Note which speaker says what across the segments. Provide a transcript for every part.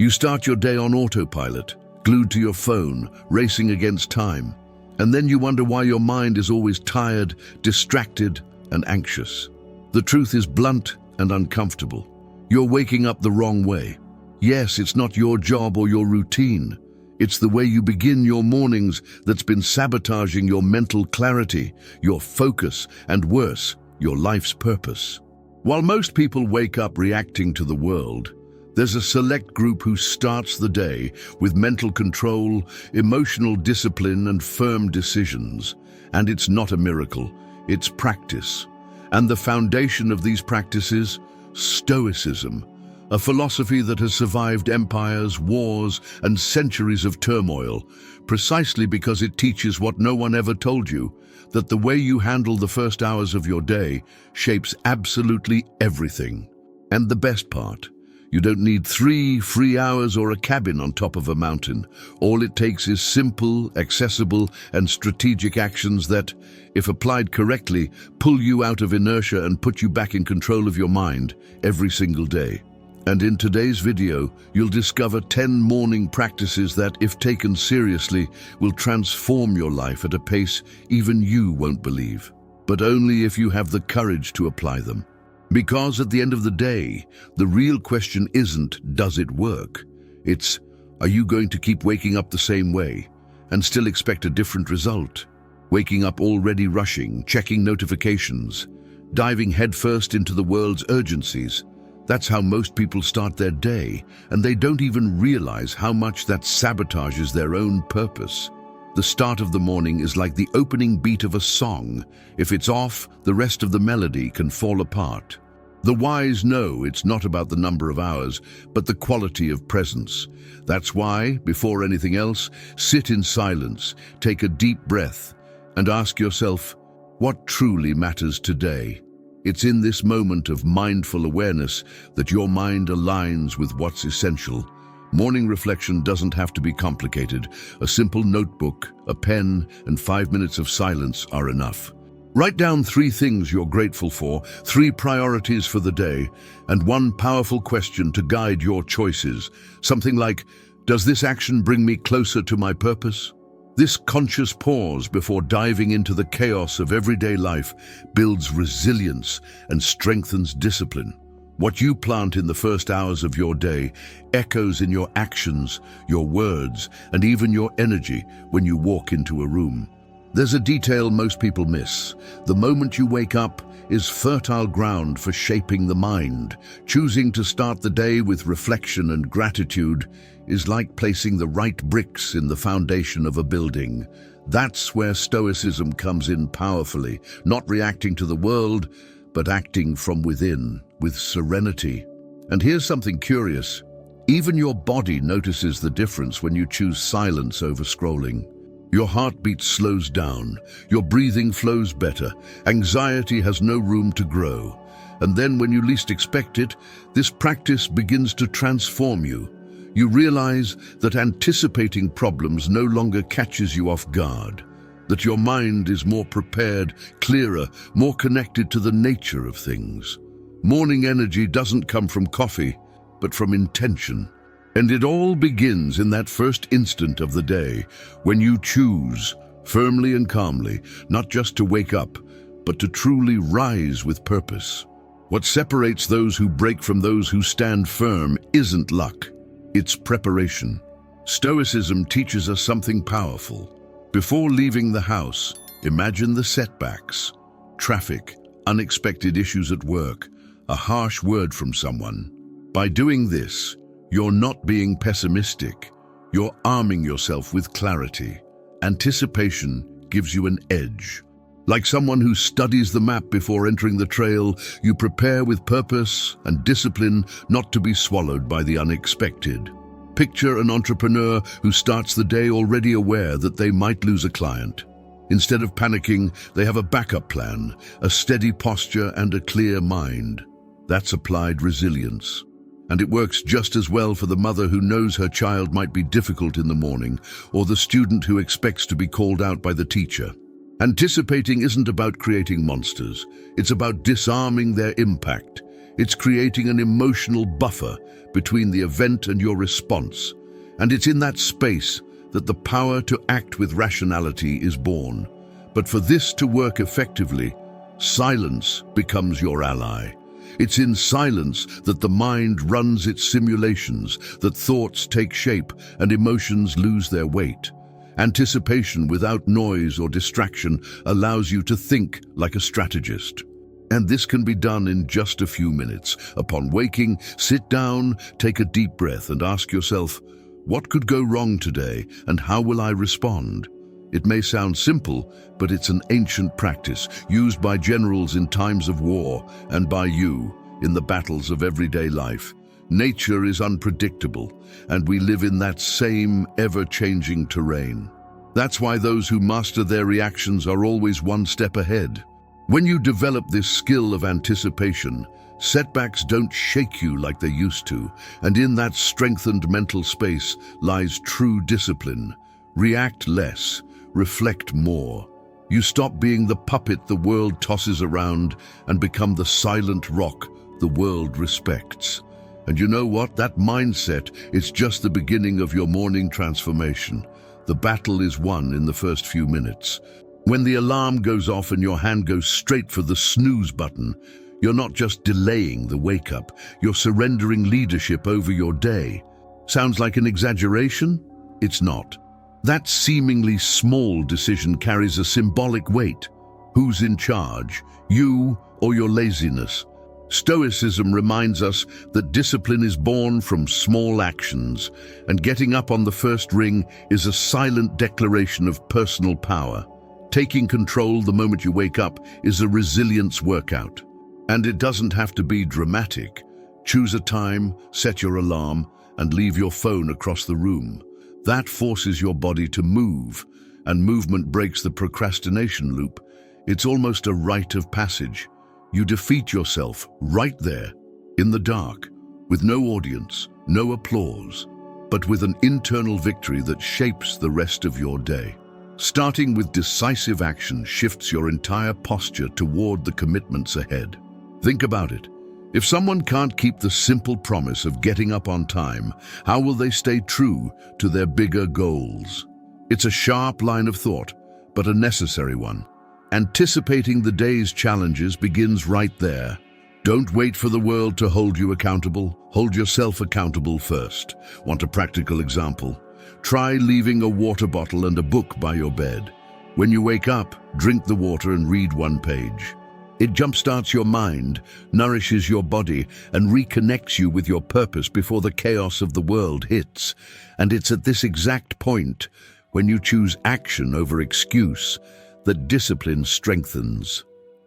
Speaker 1: You start your day on autopilot, glued to your phone, racing against time. And then you wonder why your mind is always tired, distracted, and anxious. The truth is blunt and uncomfortable. You're waking up the wrong way. Yes, it's not your job or your routine. It's the way you begin your mornings that's been sabotaging your mental clarity, your focus, and worse, your life's purpose. While most people wake up reacting to the world, there's a select group who starts the day with mental control, emotional discipline, and firm decisions. And it's not a miracle, it's practice. And the foundation of these practices, Stoicism, a philosophy that has survived empires, wars, and centuries of turmoil, precisely because it teaches what no one ever told you, that the way you handle the first hours of your day shapes absolutely everything. And the best part, you don't need 3 free hours or a cabin on top of a mountain. All it takes is simple, accessible, and strategic actions that, if applied correctly, pull you out of inertia and put you back in control of your mind every single day. And in today's video, you'll discover 10 morning practices that, if taken seriously, will transform your life at a pace even you won't believe. But only if you have the courage to apply them. Because at the end of the day, the real question isn't, does it work? It's, are you going to keep waking up the same way and still expect a different result? Waking up already rushing, checking notifications, diving headfirst into the world's urgencies. That's how most people start their day, and they don't even realize how much that sabotages their own purpose. The start of the morning is like the opening beat of a song. If it's off, the rest of the melody can fall apart. The wise know it's not about the number of hours, but the quality of presence. That's why, before anything else, sit in silence, take a deep breath, and ask yourself, what truly matters today? It's in this moment of mindful awareness that your mind aligns with what's essential. Morning reflection doesn't have to be complicated. A simple notebook, a pen, and 5 minutes of silence are enough. Write down 3 things you're grateful for, 3 priorities for the day, and 1 powerful question to guide your choices. Something like, does this action bring me closer to my purpose? This conscious pause before diving into the chaos of everyday life builds resilience and strengthens discipline. What you plant in the first hours of your day echoes in your actions, your words, and even your energy when you walk into a room. There's a detail most people miss. The moment you wake up is fertile ground for shaping the mind. Choosing to start the day with reflection and gratitude is like placing the right bricks in the foundation of a building. That's where Stoicism comes in powerfully, not reacting to the world, but acting from within, with serenity. And here's something curious. Even your body notices the difference when you choose silence over scrolling. Your heartbeat slows down, your breathing flows better, anxiety has no room to grow. And then when you least expect it, this practice begins to transform you. You realize that anticipating problems no longer catches you off guard, that your mind is more prepared, clearer, more connected to the nature of things. Morning energy doesn't come from coffee, but from intention. And it all begins in that first instant of the day, when you choose, firmly and calmly, not just to wake up, but to truly rise with purpose. What separates those who break from those who stand firm isn't luck, it's preparation. Stoicism teaches us something powerful. Before leaving the house, imagine the setbacks, traffic, unexpected issues at work, a harsh word from someone. By doing this, you're not being pessimistic. You're arming yourself with clarity. Anticipation gives you an edge. Like someone who studies the map before entering the trail, you prepare with purpose and discipline not to be swallowed by the unexpected. Picture an entrepreneur who starts the day already aware that they might lose a client. Instead of panicking, they have a backup plan, a steady posture, and a clear mind. That's applied resilience. And it works just as well for the mother who knows her child might be difficult in the morning, or the student who expects to be called out by the teacher. Anticipating isn't about creating monsters. It's about disarming their impact. It's creating an emotional buffer between the event and your response. And it's in that space that the power to act with rationality is born. But for this to work effectively, silence becomes your ally. It's in silence that the mind runs its simulations, that thoughts take shape and emotions lose their weight. Anticipation without noise or distraction allows you to think like a strategist. And this can be done in just a few minutes. Upon waking, sit down, take a deep breath and ask yourself, what could go wrong today and how will I respond? It may sound simple, but it's an ancient practice used by generals in times of war and by you in the battles of everyday life. Nature is unpredictable, and we live in that same ever-changing terrain. That's why those who master their reactions are always one step ahead. When you develop this skill of anticipation, setbacks don't shake you like they used to, and in that strengthened mental space lies true discipline. React less, reflect more. You stop being the puppet the world tosses around and become the silent rock the world respects. And you know what? That mindset is just the beginning of your morning transformation. The battle is won in the first few minutes. When the alarm goes off and your hand goes straight for the snooze button, you're not just delaying the wake-up, you're surrendering leadership over your day. Sounds like an exaggeration? It's not. That seemingly small decision carries a symbolic weight. Who's in charge, you or your laziness? Stoicism reminds us that discipline is born from small actions, and getting up on the first ring is a silent declaration of personal power. Taking control the moment you wake up is a resilience workout. And it doesn't have to be dramatic. Choose a time, set your alarm, and leave your phone across the room. That forces your body to move, and movement breaks the procrastination loop. It's almost a rite of passage. You defeat yourself right there, in the dark, with no audience, no applause, but with an internal victory that shapes the rest of your day. Starting with decisive action shifts your entire posture toward the commitments ahead. Think about it. If someone can't keep the simple promise of getting up on time, how will they stay true to their bigger goals? It's a sharp line of thought, but a necessary one. Anticipating the day's challenges begins right there. Don't wait for the world to hold you accountable. Hold yourself accountable first. Want a practical example? Try leaving a water bottle and a book by your bed. When you wake up, drink the water and read one page. It jumpstarts your mind, nourishes your body, and reconnects you with your purpose before the chaos of the world hits. And it's at this exact point, when you choose action over excuse, that discipline strengthens.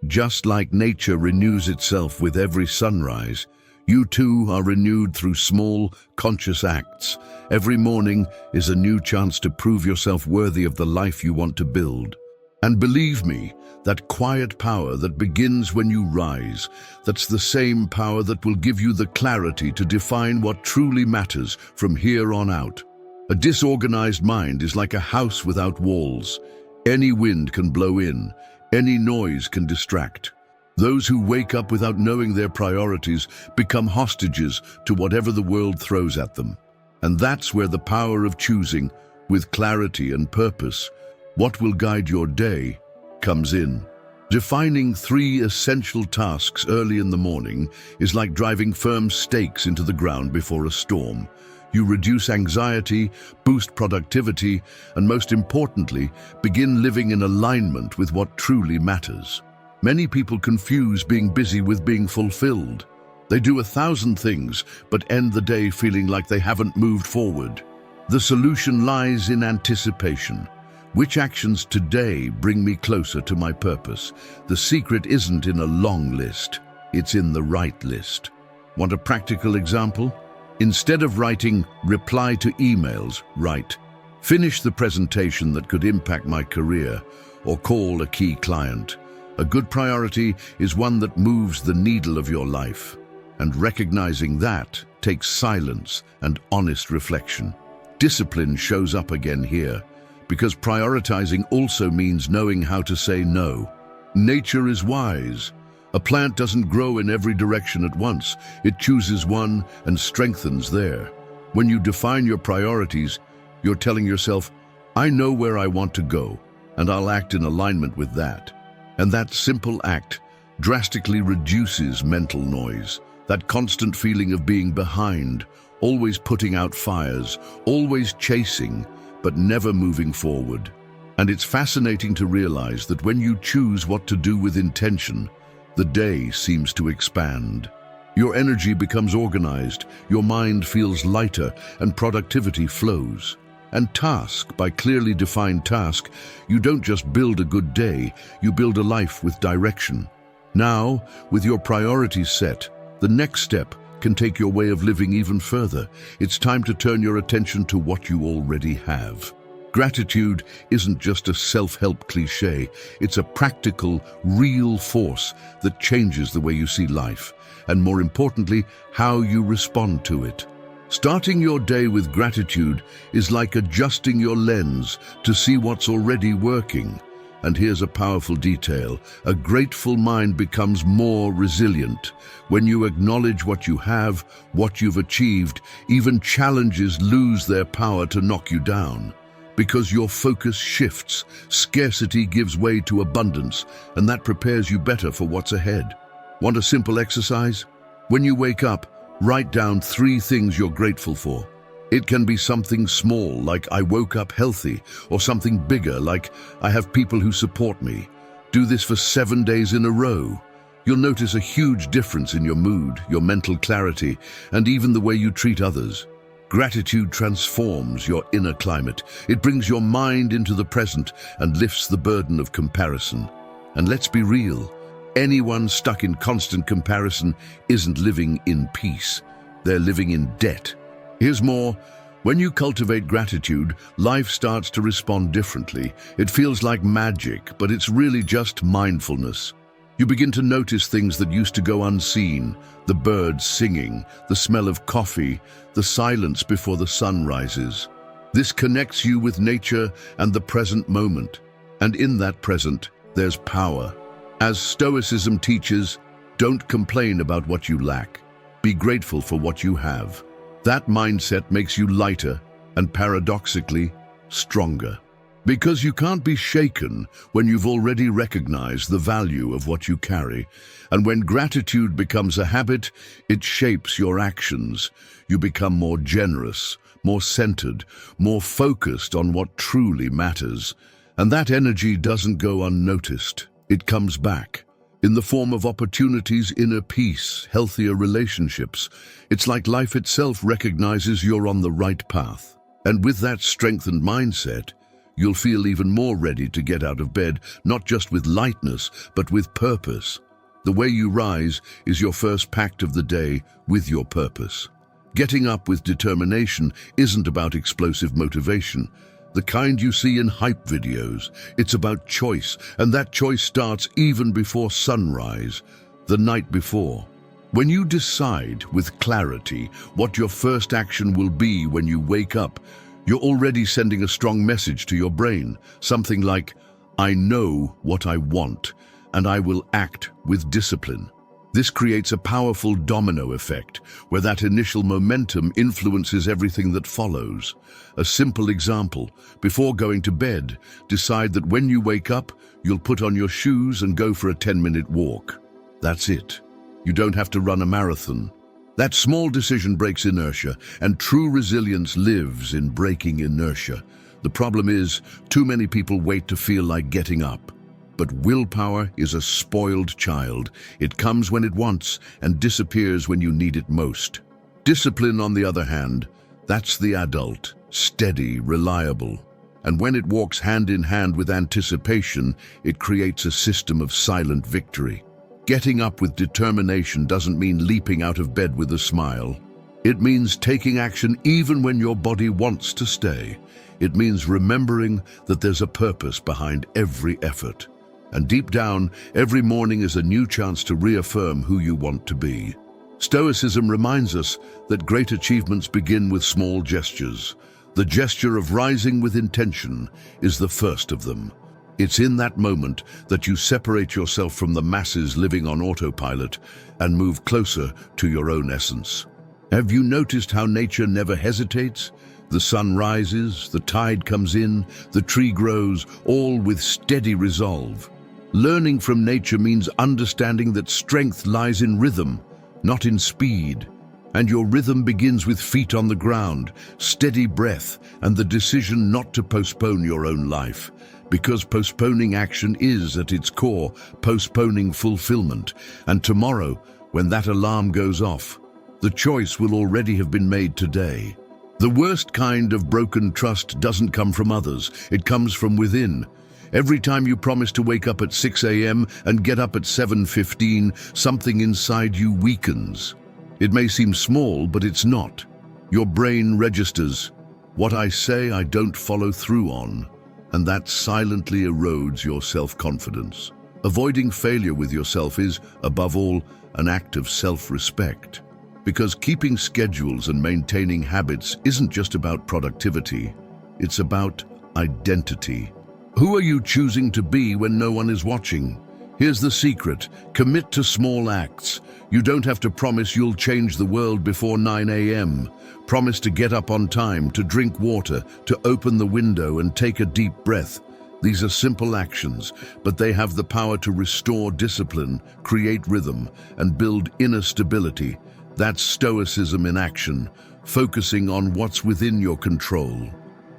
Speaker 1: Just like nature renews itself with every sunrise, you too are renewed through small, conscious acts. Every morning is a new chance to prove yourself worthy of the life you want to build. And believe me, that quiet power that begins when you rise, that's the same power that will give you the clarity to define what truly matters from here on out. A disorganized mind is like a house without walls. Any wind can blow in, any noise can distract. Those who wake up without knowing their priorities become hostages to whatever the world throws at them. And that's where the power of choosing, with clarity and purpose, what will guide your day, comes in. Defining 3 essential tasks early in the morning is like driving firm stakes into the ground before a storm. You reduce anxiety, boost productivity, and most importantly, begin living in alignment with what truly matters. Many people confuse being busy with being fulfilled. They do 1,000 things, but end the day feeling like they haven't moved forward. The solution lies in anticipation. Which actions today bring me closer to my purpose? The secret isn't in a long list, it's in the right list. Want a practical example? Instead of writing reply to emails, write finish the presentation that could impact my career or call a key client. A good priority is one that moves the needle of your life. And recognizing that takes silence and honest reflection. Discipline shows up again here, because prioritizing also means knowing how to say no. Nature is wise. A plant doesn't grow in every direction at once. It chooses one and strengthens there. When you define your priorities, you're telling yourself, I know where I want to go, and I'll act in alignment with that. And that simple act drastically reduces mental noise, that constant feeling of being behind, always putting out fires, always chasing, but never moving forward. And it's fascinating to realize that when you choose what to do with intention, the day seems to expand. Your energy becomes organized, your mind feels lighter, and productivity flows. And task, by clearly defined task, you don't just build a good day, you build a life with direction. Now, with your priorities set, the next step can take your way of living even further. It's time to turn your attention to what you already have. Gratitude isn't just a self-help cliche, it's a practical, real force that changes the way you see life, and more importantly, how you respond to it. Starting your day with gratitude is like adjusting your lens to see what's already working. And here's a powerful detail: a grateful mind becomes more resilient. When you acknowledge what you have, what you've achieved, even challenges lose their power to knock you down. Because your focus shifts, scarcity gives way to abundance, and that prepares you better for what's ahead. Want a simple exercise? When you wake up, write down 3 things you're grateful for. It can be something small, like I woke up healthy, or something bigger, like I have people who support me. Do this for 7 days in a row. You'll notice a huge difference in your mood, your mental clarity, and even the way you treat others. Gratitude transforms your inner climate. It brings your mind into the present and lifts the burden of comparison. And let's be real, anyone stuck in constant comparison isn't living in peace. They're living in debt. Here's more. When you cultivate gratitude, life starts to respond differently. It feels like magic, but it's really just mindfulness. You begin to notice things that used to go unseen: the birds singing, the smell of coffee, the silence before the sun rises. This connects you with nature and the present moment. And in that present, there's power. As Stoicism teaches, don't complain about what you lack. Be grateful for what you have. That mindset makes you lighter and, paradoxically, stronger. Because you can't be shaken when you've already recognized the value of what you carry. And when gratitude becomes a habit, it shapes your actions. You become more generous, more centered, more focused on what truly matters. And that energy doesn't go unnoticed. It comes back in the form of opportunities, inner peace, healthier relationships. It's like life itself recognizes you're on the right path. And with that strengthened mindset, you'll feel even more ready to get out of bed, not just with lightness, but with purpose. The way you rise is your first pact of the day with your purpose. Getting up with determination isn't about explosive motivation, the kind you see in hype videos. It's about choice, and that choice starts even before sunrise, the night before. When you decide with clarity what your first action will be when you wake up, you're already sending a strong message to your brain, something like, I know what I want, and I will act with discipline. This creates a powerful domino effect, where that initial momentum influences everything that follows. A simple example: before going to bed, decide that when you wake up, you'll put on your shoes and go for a 10-minute walk. That's it. You don't have to run a marathon. That small decision breaks inertia, and true resilience lives in breaking inertia. The problem is, too many people wait to feel like getting up. But willpower is a spoiled child. It comes when it wants and disappears when you need it most. Discipline, on the other hand, that's the adult, steady, reliable. And when it walks hand in hand with anticipation, it creates a system of silent victory. Getting up with determination doesn't mean leaping out of bed with a smile. It means taking action even when your body wants to stay. It means remembering that there's a purpose behind every effort. And deep down, every morning is a new chance to reaffirm who you want to be. Stoicism reminds us that great achievements begin with small gestures. The gesture of rising with intention is the first of them. It's in that moment that you separate yourself from the masses living on autopilot and move closer to your own essence. Have you noticed how nature never hesitates? The sun rises, the tide comes in, the tree grows, all with steady resolve. Learning from nature means understanding that strength lies in rhythm, not in speed. And your rhythm begins with feet on the ground, steady breath, and the decision not to postpone your own life. Because postponing action is, at its core, postponing fulfillment. And tomorrow, when that alarm goes off, the choice will already have been made today. The worst kind of broken trust doesn't come from others, it comes from within. Every time you promise to wake up at 6 a.m. and get up at 7:15, something inside you weakens. It may seem small, but it's not. Your brain registers, what I say I don't follow through on, and that silently erodes your self-confidence. Avoiding failure with yourself is, above all, an act of self-respect. Because keeping schedules and maintaining habits isn't just about productivity, it's about identity. Who are you choosing to be when no one is watching? Here's the secret: commit to small acts. You don't have to promise you'll change the world before 9 a.m. Promise to get up on time, to drink water, to open the window and take a deep breath. These are simple actions, but they have the power to restore discipline, create rhythm, and build inner stability. That's Stoicism in action, focusing on what's within your control.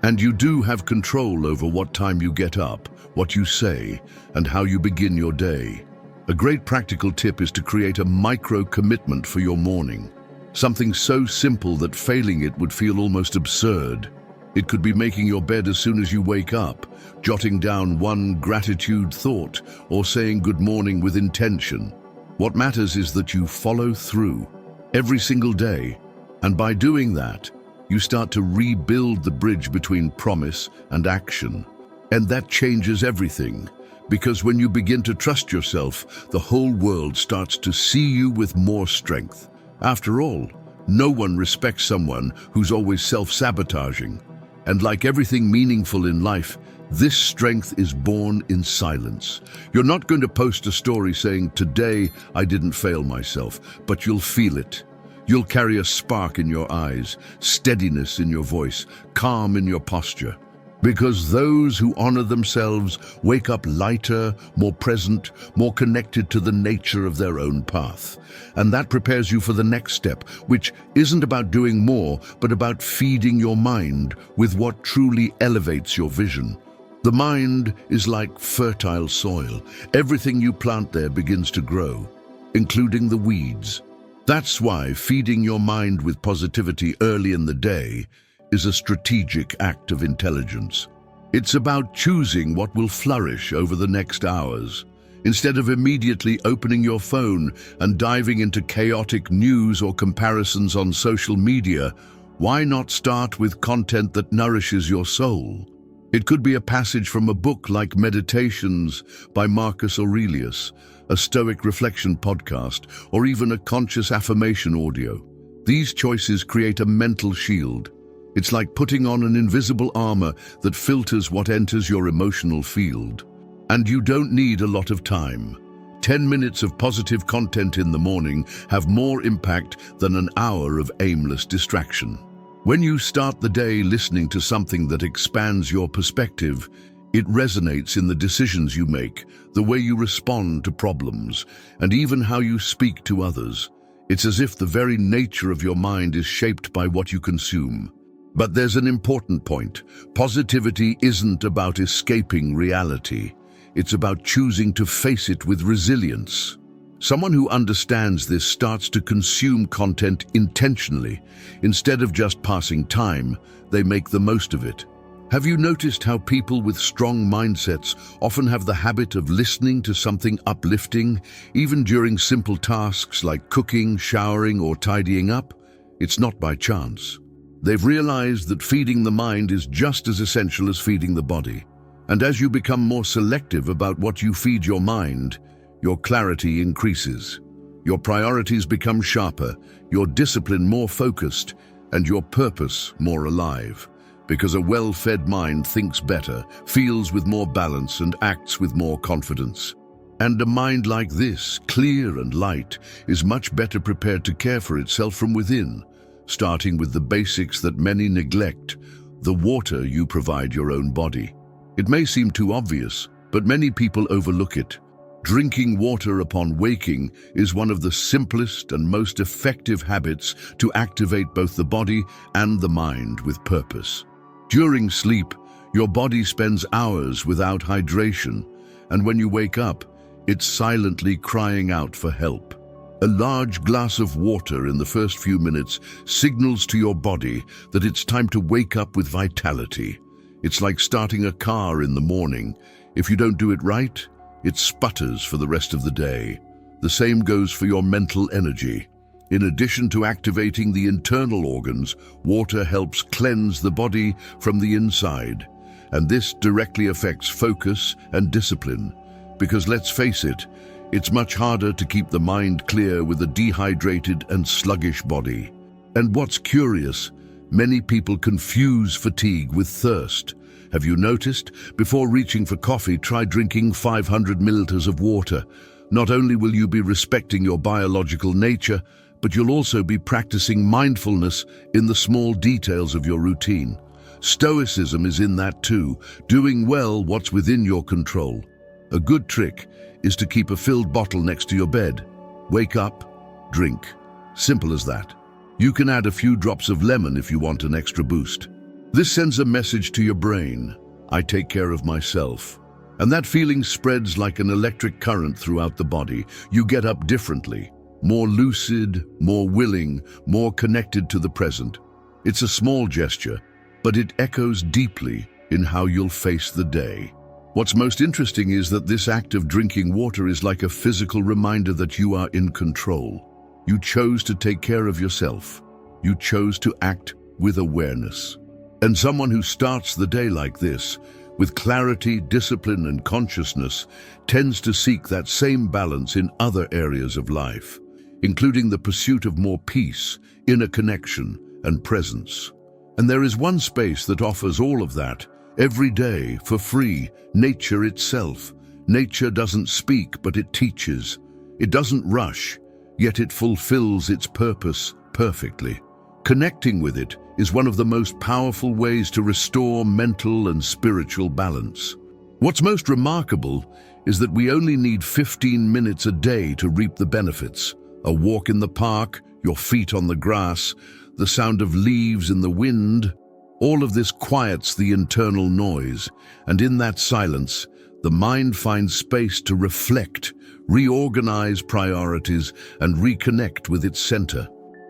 Speaker 1: And you do have control over what time you get up, what you say, and how you begin your day. A great practical tip is to create a micro-commitment for your morning. Something so simple that failing it would feel almost absurd. It could be making your bed as soon as you wake up, jotting down one gratitude thought, or saying good morning with intention. What matters is that you follow through every single day, and by doing that, you start to rebuild the bridge between promise and action. And that changes everything, because when you begin to trust yourself, the whole world starts to see you with more strength. After all, no one respects someone who's always self-sabotaging. And like everything meaningful in life, this strength is born in silence. You're not going to post a story saying, "Today I didn't fail myself," but you'll feel it. You'll carry a spark in your eyes, steadiness in your voice, calm in your posture. Because those who honor themselves wake up lighter, more present, more connected to the nature of their own path. And that prepares you for the next step, which isn't about doing more, but about feeding your mind with what truly elevates your vision. The mind is like fertile soil. Everything you plant there begins to grow, including the weeds. That's why feeding your mind with positivity early in the day is a strategic act of intelligence. It's about choosing what will flourish over the next hours. Instead of immediately opening your phone and diving into chaotic news or comparisons on social media, why not start with content that nourishes your soul? It could be a passage from a book like Meditations by Marcus Aurelius, a Stoic reflection podcast, or even a conscious affirmation audio. These choices create a mental shield. It's like putting on an invisible armor that filters what enters your emotional field. And you don't need a lot of time. 10 minutes of positive content in the morning have more impact than an hour of aimless distraction. When you start the day listening to something that expands your perspective, it resonates in the decisions you make, the way you respond to problems, and even how you speak to others. It's as if the very nature of your mind is shaped by what you consume. But there's an important point. Positivity isn't about escaping reality. It's about choosing to face it with resilience. Someone who understands this starts to consume content intentionally. Instead of just passing time, they make the most of it. Have you noticed how people with strong mindsets often have the habit of listening to something uplifting, even during simple tasks like cooking, showering, or tidying up? It's not by chance. They've realized that feeding the mind is just as essential as feeding the body. And as you become more selective about what you feed your mind, your clarity increases. Your priorities become sharper, your discipline more focused, and your purpose more alive. because a well-fed mind thinks better, feels with more balance, and acts with more confidence. And a mind like this, clear and light, is much better prepared to care for itself from within, starting with the basics that many neglect: the water you provide your own body. It may seem too obvious, but many people overlook it. Drinking water upon waking is one of the simplest and most effective habits to activate both the body and the mind with purpose. During sleep, your body spends hours without hydration, and when you wake up, it's silently crying out for help. A large glass of water in the first few minutes signals to your body that it's time to wake up with vitality. It's like starting a car in the morning. If you don't do it right, it sputters for the rest of the day. The same goes for your mental energy. In addition to activating the internal organs, water helps cleanse the body from the inside. And this directly affects focus and discipline. Because let's face it, it's much harder to keep the mind clear with a dehydrated and sluggish body. And what's curious, many people confuse fatigue with thirst. Have you noticed? Before reaching for coffee, try drinking 500 milliliters of water. Not only will you be respecting your biological nature, but you'll also be practicing mindfulness in the small details of your routine. Stoicism is in that too, doing well what's within your control. A good trick is to keep a filled bottle next to your bed. Wake up, drink. Simple as that. You can add a few drops of lemon if you want an extra boost. This sends a message to your brain: I take care of myself. And that feeling spreads like an electric current throughout the body. You get up differently, more lucid, more willing, more connected to the present. It's a small gesture, but it echoes deeply in how you'll face the day. What's most interesting is that this act of drinking water is like a physical reminder that you are in control. You chose to take care of yourself. You chose to act with awareness. And someone who starts the day like this, with clarity, discipline, and consciousness, tends to seek that same balance in other areas of life, including the pursuit of more peace, inner connection, and presence. And there is one space that offers all of that, every day, for free: nature itself. Nature doesn't speak, but it teaches. It doesn't rush, yet it fulfills its purpose perfectly. Connecting with it is one of the most powerful ways to restore mental and spiritual balance. What's most remarkable is that we only need 15 minutes a day to reap the benefits. A walk in the park, your feet on the grass, the sound of leaves in the wind, all of this quiets the internal noise, and in that silence, the mind finds space to reflect, reorganize priorities, and reconnect with its center.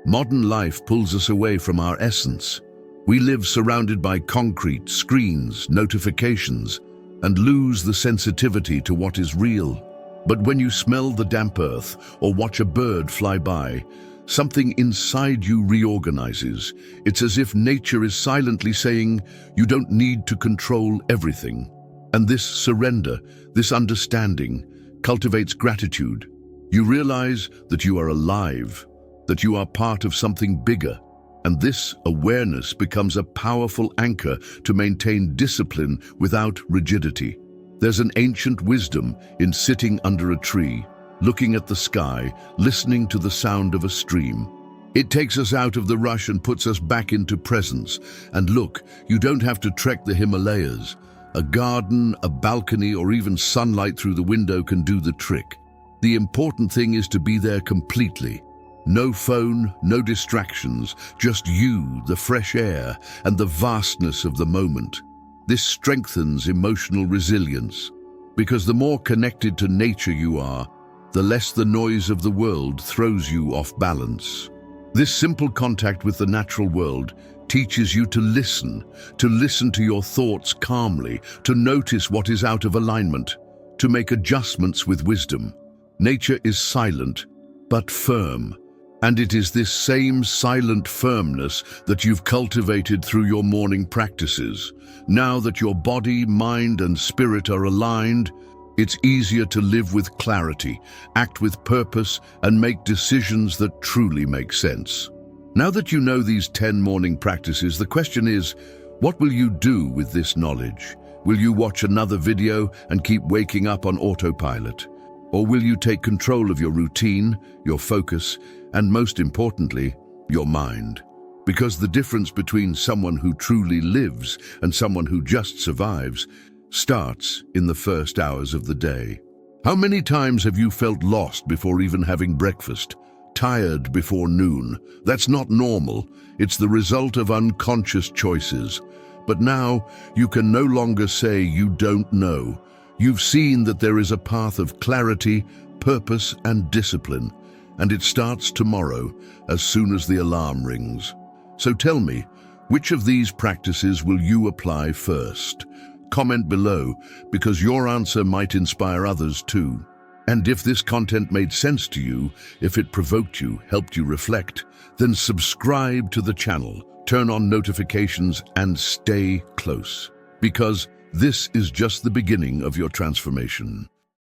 Speaker 1: Modern life pulls us away from our essence. We live surrounded by concrete, screens, notifications, and lose the sensitivity to what is real. But when you smell the damp earth or watch a bird fly by, something inside you reorganizes. It's as if nature is silently saying, you don't need to control everything. And this surrender, this understanding, cultivates gratitude. You realize that you are alive, that you are part of something bigger, and this awareness becomes a powerful anchor to maintain discipline without rigidity. There's an ancient wisdom in sitting under a tree, looking at the sky, listening to the sound of a stream. It takes us out of the rush and puts us back into presence. And look, you don't have to trek the Himalayas. A garden, a balcony, or even sunlight through the window can do the trick. The important thing is to be there completely. No phone, no distractions, just you, the fresh air, and the vastness of the moment. This strengthens emotional resilience, because the more connected to nature you are, the less the noise of the world throws you off balance. This simple contact with the natural world teaches you to listen to your thoughts calmly, to notice what is out of alignment, to make adjustments with wisdom. Nature is silent, but firm. And it is this same silent firmness that you've cultivated through your morning practices. Now that your body, mind, and spirit are aligned, it's easier to live with clarity, act with purpose, and make decisions that truly make sense. Now that you know these 10 morning practices, the question is, What will you do with this knowledge? Will you watch another video and keep waking up on autopilot? Or will you take control of your routine, your focus, and most importantly, your mind? Because the difference between someone who truly lives and someone who just survives starts in the first hours of the day. How many times have you felt lost before even having breakfast? Tired before noon? That's not normal. It's the result of unconscious choices. But now you can no longer say you don't know. You've seen that there is a path of clarity, purpose, and discipline, and it starts tomorrow as soon as the alarm rings. So tell me, which of these practices will you apply first? Comment below, because your answer might inspire others too. And if this content made sense to you, if it provoked you, helped you reflect, then subscribe to the channel, turn on notifications, and stay close. Because this is just the beginning of your transformation.